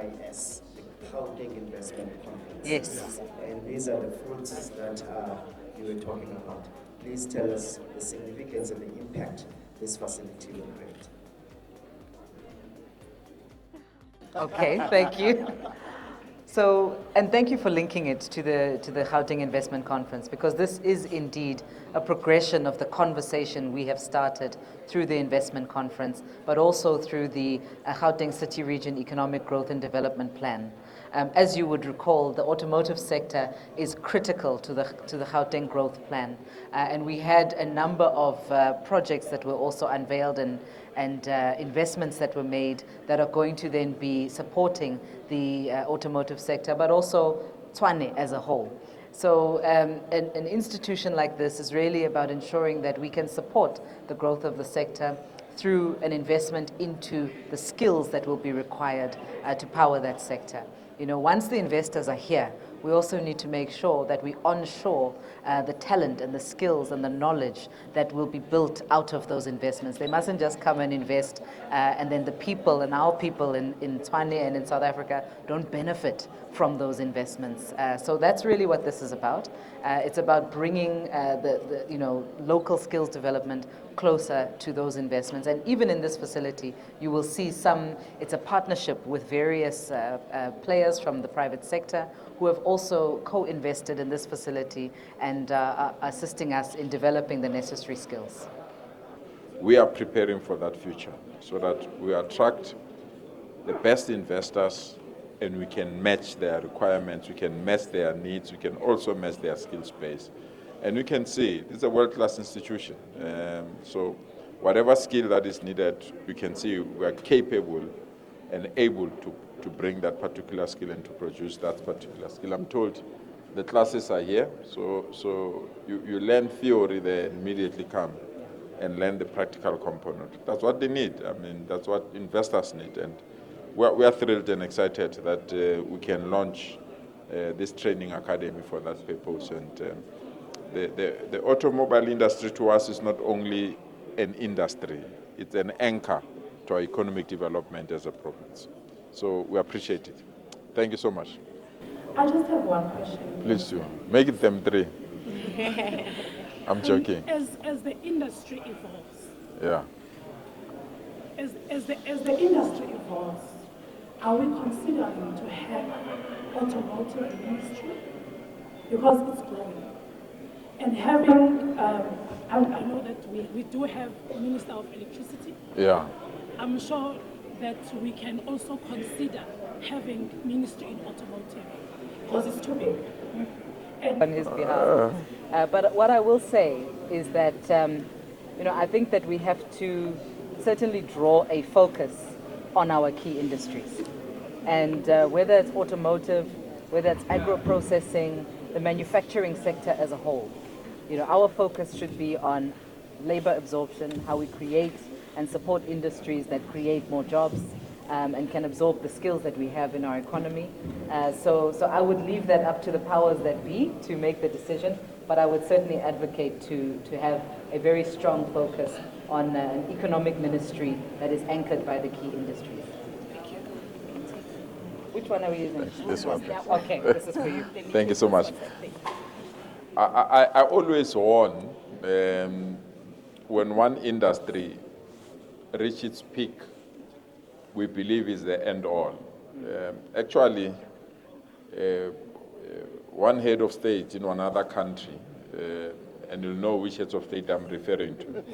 GIS, the Gauteng Investment Conference. Yes. And these are the fruits that you were talking about. Please tell us the significance and the impact this facility will create. Okay, thank you. So, and thank you for linking it to the Gauteng Investment Conference, because this is indeed a progression of the conversation we have started through the investment conference, but also through the Gauteng City Region Economic Growth and Development Plan. As you would recall, the automotive sector is critical to the Gauteng Growth Plan, and we had a number of projects that were also unveiled and investments that were made that are going to then be supporting the automotive sector, but also Tshwane as a whole. So an institution like this is really about ensuring that we can support the growth of the sector through an investment into the skills that will be required to power that sector. You know, once the investors are here, we also need to make sure that we onshore the talent and the skills and the knowledge that will be built out of those investments. They mustn't just come and invest and then the people and our people in Tshwane and in South Africa don't benefit from those investments. So that's really what this is about. It's about bringing the local skills development closer to those investments. And even in this facility, you will see it's a partnership with various players from the private sector who have also co-invested in this facility and are assisting us in developing the necessary skills. We are preparing for that future so that we attract the best investors and we can match their requirements, we can match their needs, we can also match their skill space. And we can see it's a world-class institution. So whatever skill that is needed, we can see we are capable and able to bring that particular skill and to produce that particular skill. I'm told the classes are here, so you learn theory, then immediately come and learn the practical component. That's what they need. I mean, that's what investors need. And we are thrilled and excited that we can launch this training academy for that purpose. And the automobile industry to us is not only an industry, it's an anchor to our economic development as a province. So we appreciate it. Thank you so much. I just have one question. Please do. Make it them three. I'm joking. As the industry evolves. Yeah. As the industry evolves, are we considering to have automotive industry? Because it's growing. And having, I know that we do have a Minister of Electricity. Yeah. I'm sure that we can also consider having ministry in automotive because it's too big. On his behalf. But what I will say is that, I think that we have to certainly draw a focus on our key industries. And whether it's automotive, whether it's agro-processing, the manufacturing sector as a whole, our focus should be on labor absorption, how we create and support industries that create more jobs and can absorb the skills that we have in our economy. So I would leave that up to the powers that be to make the decision, but I would certainly advocate to have a very strong focus on an economic ministry that is anchored by the key industries. Thank you. Which one are we using? This one. Okay, this is for you. Thank you so much. I always warn when one industry reaches its peak, we believe is the end all. Actually, one head of state in another country, and you'll know which heads of state I'm referring to,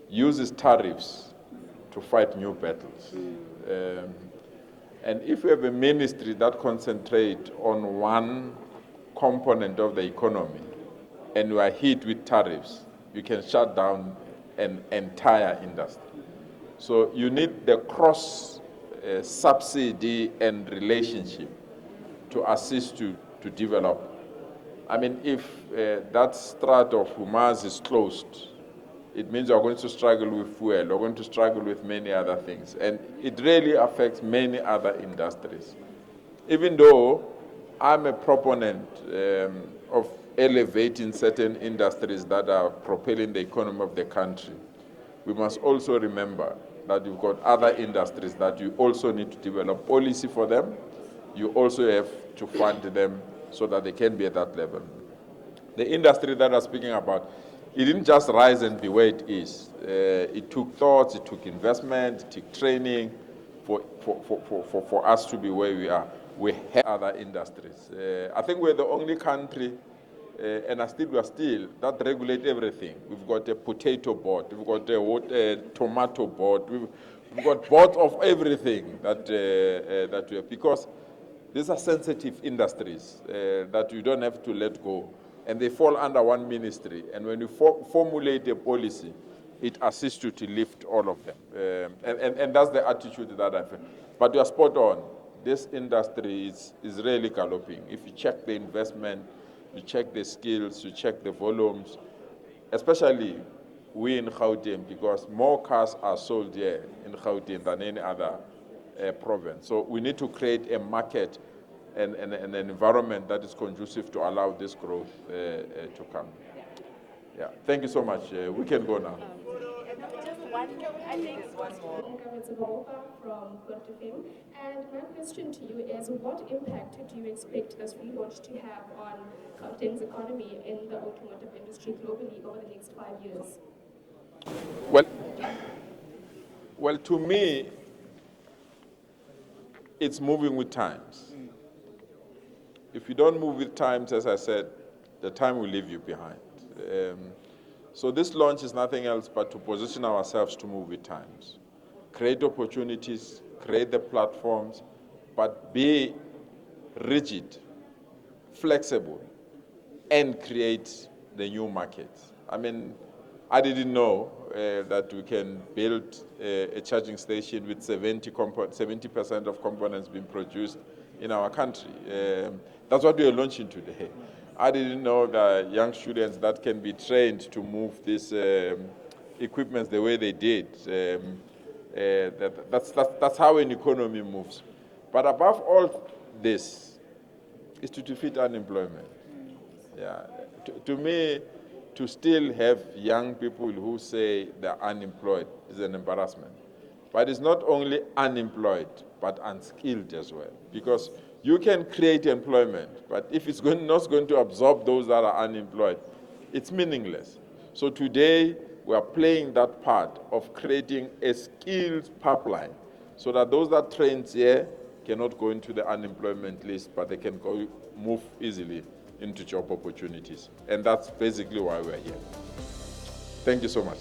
uses tariffs to fight new battles. And if we have a ministry that concentrates on one component of the economy and we are hit with tariffs, you can shut down an entire industry. So you need the cross subsidy and relationship to assist you to develop. I mean, if that strat of Humas is closed, it means you're going to struggle with fuel, you're going to struggle with many other things. And it really affects many other industries. Even though I'm a proponent of elevating certain industries that are propelling the economy of the country, we must also remember that you've got other industries that you also need to develop policy for them. You also have to fund them so that they can be at that level. The industry that I'm speaking about, it didn't just rise and be where it is. It took thoughts, it took investment, it took training for us to be where we are. We have other industries. I think we're the only country, and we are still, that regulate everything. We've got a potato board, we've got a tomato board, we've got boards of everything that we have, because these are sensitive industries that you don't have to let go. And they fall under one ministry. And when you formulate a policy, it assists you to lift all of them. And that's the attitude that I feel. But you are spot on. This industry is really galloping. If you check the investment, you check the skills, you check the volumes, especially we in Gauteng, because more cars are sold here in Gauteng than any other province. So we need to create a market and an environment that is conducive to allow this growth to come. Yeah, thank you so much. We can go now. Just one, I think it's one more. Ramokgopa from Gauteng. And my question to you is, what impact do you expect this relaunch to have on Gauteng's economy in the automotive industry globally over the next 5 years? Well, to me, it's moving with times. If you don't move with times, as I said, the time will leave you behind. So this launch is nothing else but to position ourselves to move with times. Create opportunities, create the platforms, but be rigid, flexible, and create the new markets. I mean, I didn't know that we can build a charging station with 70% of components being produced in our country. That's what we are launching today. I didn't know that young students that can be trained to move these equipments the way they did. That's how an economy moves. But above all this is to defeat unemployment. Yeah. To me, to still have young people who say they're unemployed is an embarrassment. But it's not only unemployed, but unskilled as well. Because you can create employment, but if it's not going to absorb those that are unemployed, it's meaningless. So today, we are playing that part of creating a skills pipeline so that those that trained here cannot go into the unemployment list, but they can move easily into job opportunities. And that's basically why we're here. Thank you so much.